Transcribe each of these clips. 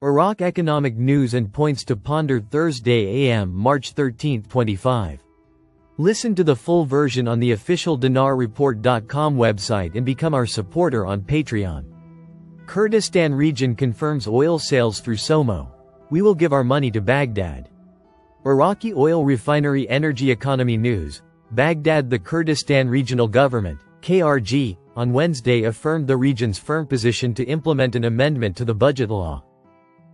Iraq economic news and points to ponder Thursday AM March 13, 25. Listen to the full version on the official dinarreport.com website and become our supporter on Patreon. Kurdistan region confirms oil sales through SOMO. We will give our money to Baghdad. Iraqi oil refinery energy economy news. Baghdad. The Kurdistan Regional Government, KRG, on Wednesday affirmed the region's firm position to implement an amendment to the budget law,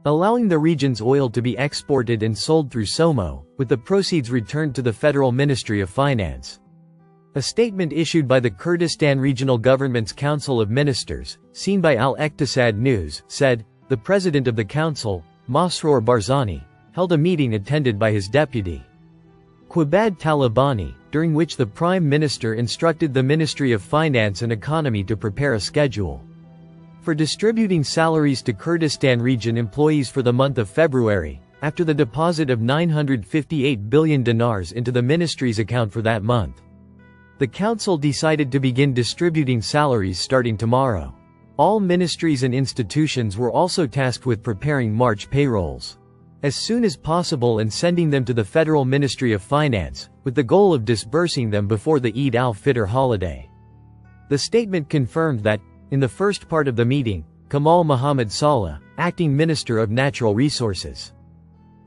allowing the region's oil to be exported and sold through SOMO, with the proceeds returned to the Federal Ministry of Finance. A statement issued by the Kurdistan Regional Government's Council of Ministers, seen by Al-Iqtisad News, said, the president of the council, Masroor Barzani, held a meeting attended by his deputy, Quabad Talabani, during which the Prime Minister instructed the Ministry of Finance and Economy to prepare a schedule for distributing salaries to Kurdistan region employees for the month of February, after the deposit of 958 billion dinars into the ministry's account for that month. The council decided to begin distributing salaries starting tomorrow. All ministries and institutions were also tasked with preparing March payrolls as soon as possible and sending them to the Federal Ministry of Finance, with the goal of disbursing them before the Eid al-Fitr holiday. The statement confirmed that, in the first part of the meeting, Kamal Muhammad Saleh, acting Minister of Natural Resources,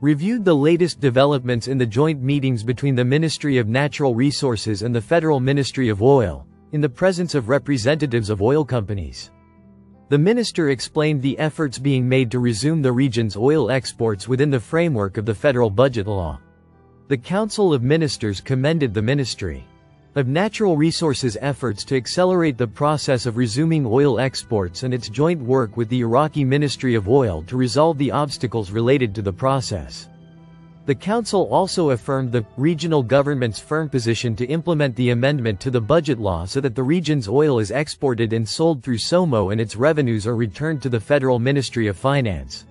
reviewed the latest developments in the joint meetings between the Ministry of Natural Resources and the Federal Ministry of Oil, in the presence of representatives of oil companies. The minister explained the efforts being made to resume the region's oil exports within the framework of the federal budget law. The Council of Ministers commended the Ministry of Natural Resources' efforts to accelerate the process of resuming oil exports and its joint work with the Iraqi Ministry of Oil to resolve the obstacles related to the process. The Council also affirmed the regional government's firm position to implement the amendment to the budget law so that the region's oil is exported and sold through SOMO and its revenues are returned to the Federal Ministry of Finance.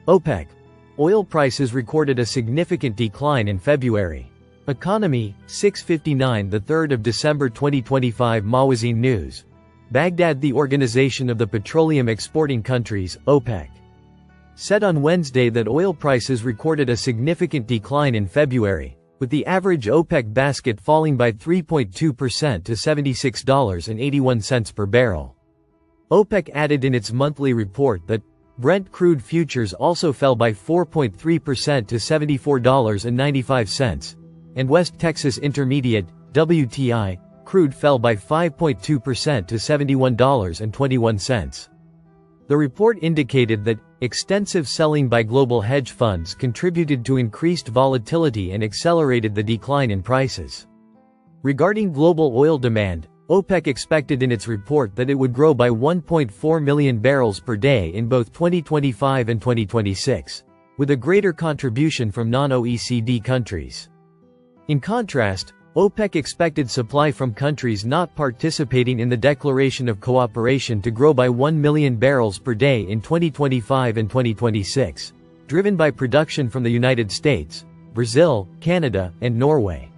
OPEC. Oil prices recorded a significant decline in February. Economy, 6:59 the 3rd of December 2025 Mawazin News. Baghdad. The Organization of the Petroleum Exporting Countries, OPEC, said on Wednesday that oil prices recorded a significant decline in February, with the average OPEC basket falling by 3.2% to $76.81 per barrel. OPEC added in its monthly report that Brent crude futures also fell by 4.3% to $74.95, and West Texas Intermediate, WTI, crude fell by 5.2% to $71.21. The report indicated that extensive selling by global hedge funds contributed to increased volatility and accelerated the decline in prices. Regarding global oil demand, OPEC expected in its report that it would grow by 1.4 million barrels per day in both 2025 and 2026, with a greater contribution from non-OECD countries. In contrast, OPEC expected supply from countries not participating in the Declaration of Cooperation to grow by 1 million barrels per day in 2025 and 2026, driven by production from the United States, Brazil, Canada, and Norway.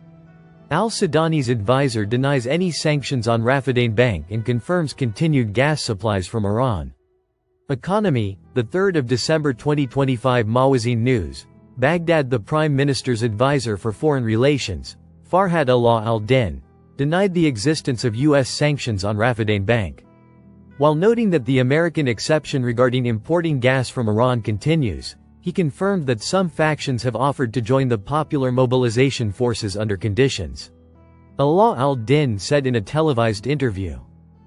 Al-Sudani's advisor denies any sanctions on Rafidane Bank and confirms continued gas supplies from Iran. Economy, the 3rd of December 2025 Mawazin News. Baghdad. The Prime Minister's advisor for foreign relations, Farhad Allah al-Din, denied the existence of U.S. sanctions on Rafidane Bank, while noting that the American exception regarding importing gas from Iran continues. He confirmed that some factions have offered to join the Popular Mobilization Forces under conditions. Allah al-Din said in a televised interview,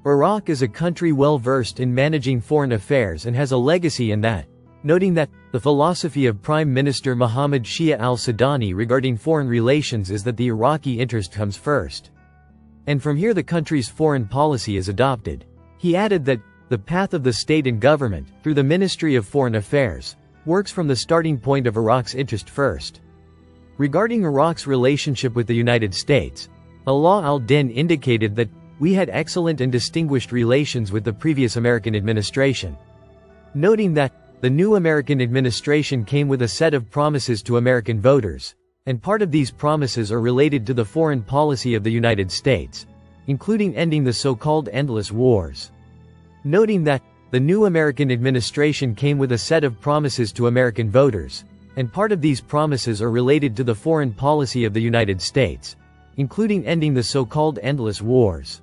Iraq is a country well versed in managing foreign affairs and has a legacy in that, noting that the philosophy of Prime Minister Mohammed Shia al-Sudani regarding foreign relations is that the Iraqi interest comes first, and from here the country's foreign policy is adopted. He added that the path of the state and government, through the Ministry of Foreign Affairs, works from the starting point of Iraq's interest first. Regarding Iraq's relationship with the United States, Allah al-Din indicated that we had excellent and distinguished relations with the previous American administration, noting that the new American administration came with a set of promises to American voters, and part of these promises are related to the foreign policy of the United States, including ending the so-called endless wars. Noting that the new American administration came with a set of promises to American voters, and part of these promises are related to the foreign policy of the United States, including ending the so-called endless wars.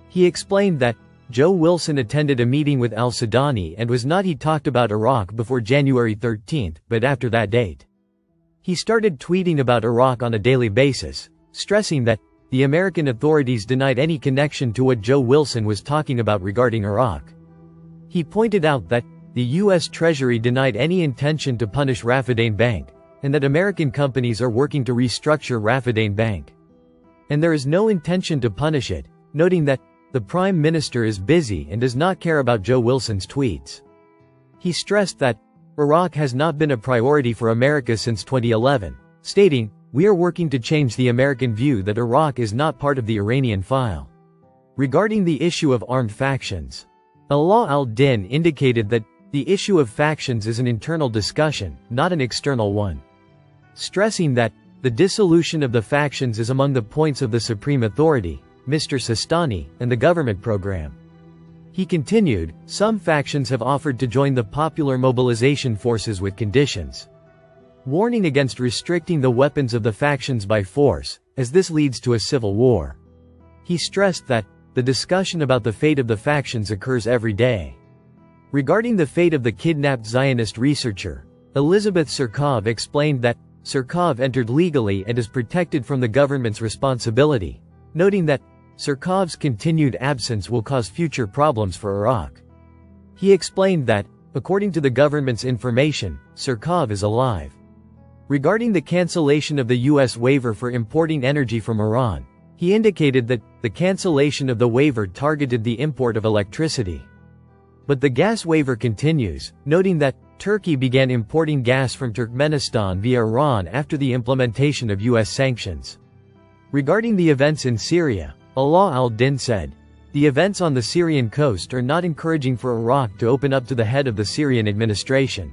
He explained that Joe Wilson attended a meeting with al-Sudani and was not he talked about Iraq before January 13, but after that date. He started tweeting about Iraq on a daily basis, stressing that the American authorities denied any connection to what Joe Wilson was talking about regarding Iraq. He pointed out that the U.S. Treasury denied any intention to punish Raffidain Bank, and that American companies are working to restructure Raffidain Bank. And there is no intention to punish it, noting that the Prime Minister is busy and does not care about Joe Wilson's tweets. He stressed that Iraq has not been a priority for America since 2011, stating, "We are working to change the American view that Iraq is not part of the Iranian file." Regarding the issue of armed factions, Alaa al-Din indicated that the issue of factions is an internal discussion, not an external one, stressing that the dissolution of the factions is among the points of the Supreme Authority, Mr. Sistani, and the government program. He continued, "Some factions have offered to join the Popular Mobilization Forces with conditions, warning against restricting the weapons of the factions by force, as this leads to a civil war." He stressed that the discussion about the fate of the factions occurs every day. Regarding the fate of the kidnapped Zionist researcher, Elizabeth Surkov explained that Surkov entered legally and is protected from the government's responsibility, noting that Surkov's continued absence will cause future problems for Iraq. He explained that, according to the government's information, Surkov is alive. Regarding the cancellation of the U.S. waiver for importing energy from Iran, he indicated that the cancellation of the waiver targeted the import of electricity. But the gas waiver continues, noting that Turkey began importing gas from Turkmenistan via Iran after the implementation of U.S. sanctions. Regarding the events in Syria, Alaa al-Din said, "The events on the Syrian coast are not encouraging for Iraq to open up to the head of the Syrian administration."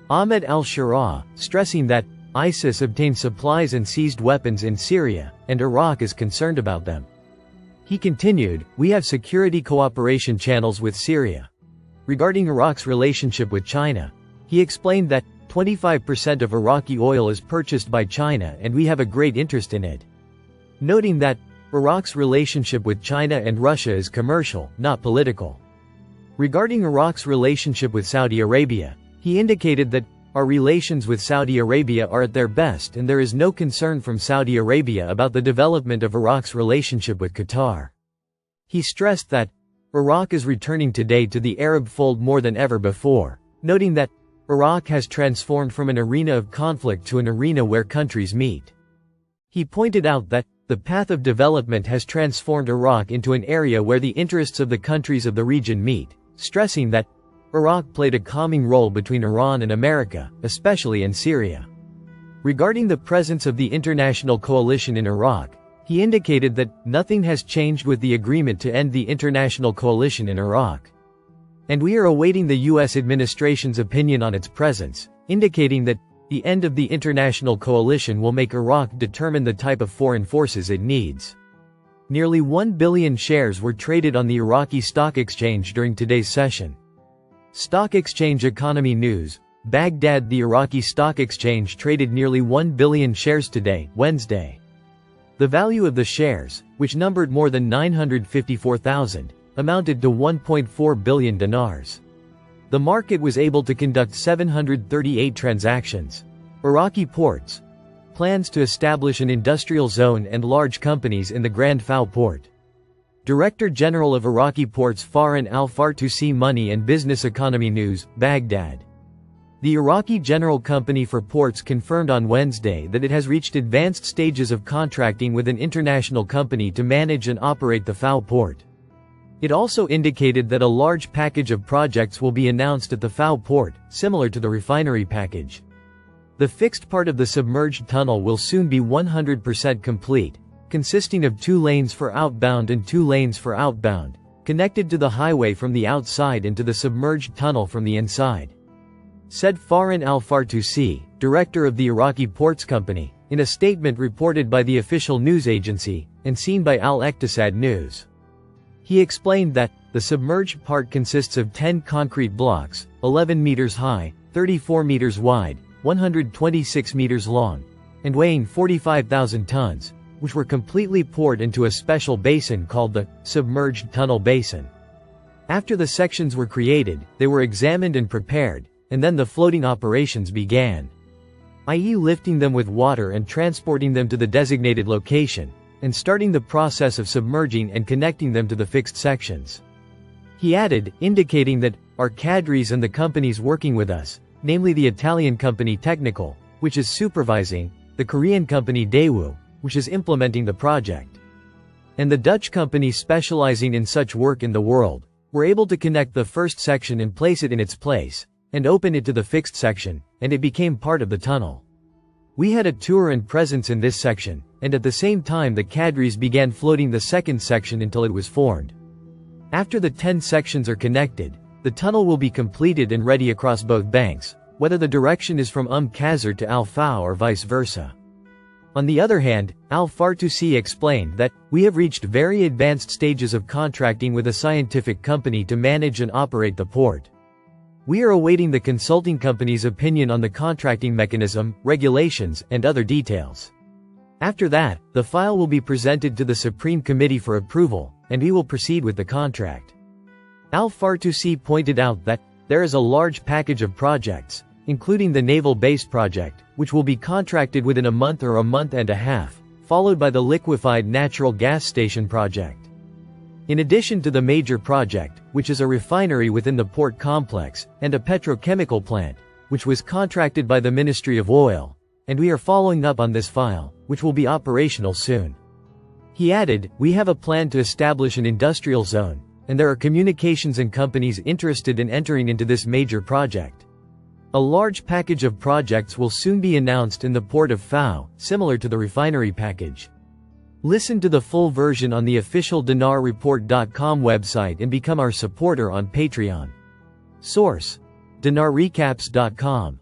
Ahmed al-Shara, stressing that ISIS obtained supplies and seized weapons in Syria, and Iraq is concerned about them. He continued, "We have security cooperation channels with Syria." Regarding Iraq's relationship with China, he explained that 25% of Iraqi oil is purchased by China and we have a great interest in it, noting that Iraq's relationship with China and Russia is commercial, not political. Regarding Iraq's relationship with Saudi Arabia, he indicated that our relations with Saudi Arabia are at their best and there is no concern from Saudi Arabia about the development of Iraq's relationship with Qatar. He stressed that Iraq is returning today to the Arab fold more than ever before, noting that Iraq has transformed from an arena of conflict to an arena where countries meet. He pointed out that the path of development has transformed Iraq into an area where the interests of the countries of the region meet, stressing that Iraq played a calming role between Iran and America, especially in Syria. Regarding the presence of the international coalition in Iraq, he indicated that nothing has changed with the agreement to end the international coalition in Iraq. And we are awaiting the U.S. administration's opinion on its presence, indicating that the end of the international coalition will make Iraq determine the type of foreign forces it needs. Nearly 1 billion shares were traded on the Iraqi stock exchange during today's session. Stock Exchange Economy News, Baghdad. The Iraqi stock exchange traded nearly 1 billion shares today, Wednesday. The value of the shares, which numbered more than 954,000, amounted to 1.4 billion dinars. The market was able to conduct 738 transactions. Iraqi ports. Plans to establish an industrial zone and large companies in the Grand Fao port. Director General of Iraqi Ports Farhan al-Fartusi. Money and Business Economy News, Baghdad. The Iraqi General Company for Ports confirmed on Wednesday that it has reached advanced stages of contracting with an international company to manage and operate the Fao port. It also indicated that a large package of projects will be announced at the Fao port, similar to the refinery package. The fixed part of the submerged tunnel will soon be 100% complete, consisting of 2 lanes for outbound and 2 lanes for outbound, connected to the highway from the outside and to the submerged tunnel from the inside, said Farhan al-Fartusi, director of the Iraqi Ports Company, in a statement reported by the official news agency, and seen by Al-Iqtisad News. He explained that the submerged part consists of 10 concrete blocks, 11 meters high, 34 meters wide, 126 meters long, and weighing 45,000 tons, which were completely poured into a special basin called the submerged tunnel basin. After the sections were created, they were examined and prepared, and then the floating operations began, i.e. lifting them with water and transporting them to the designated location, and starting the process of submerging and connecting them to the fixed sections. He added, indicating that our cadres and the companies working with us, namely the Italian company Technical, which is supervising, the Korean company Daewoo, which is implementing the project, and the Dutch company specializing in such work in the world, were able to connect the first section and place it in its place, and open it to the fixed section, and it became part of the tunnel. We had a tour and presence in this section, and at the same time the cadres began floating the second section until it was formed. After the 10 sections are connected, the tunnel will be completed and ready across both banks, whether the direction is from Kazar to Al Fao or vice versa. On the other hand, Al Fartusi explained that, we have reached very advanced stages of contracting with a scientific company to manage and operate the port. We are awaiting the consulting company's opinion on the contracting mechanism, regulations, and other details. After that, the file will be presented to the Supreme Committee for approval, and we will proceed with the contract. Al Fartusi pointed out that, there is a large package of projects, including the naval base project, which will be contracted within a month or a month and a half, followed by the liquefied natural gas station project. In addition to the major project, which is a refinery within the port complex, and a petrochemical plant, which was contracted by the Ministry of Oil, and we are following up on this file, which will be operational soon. He added, we have a plan to establish an industrial zone, and there are communications and companies interested in entering into this major project. A large package of projects will soon be announced in the port of Fao, similar to the refinery package. Listen to the full version on the official dinarreport.com website and become our supporter on Patreon. Source: dinarrecaps.com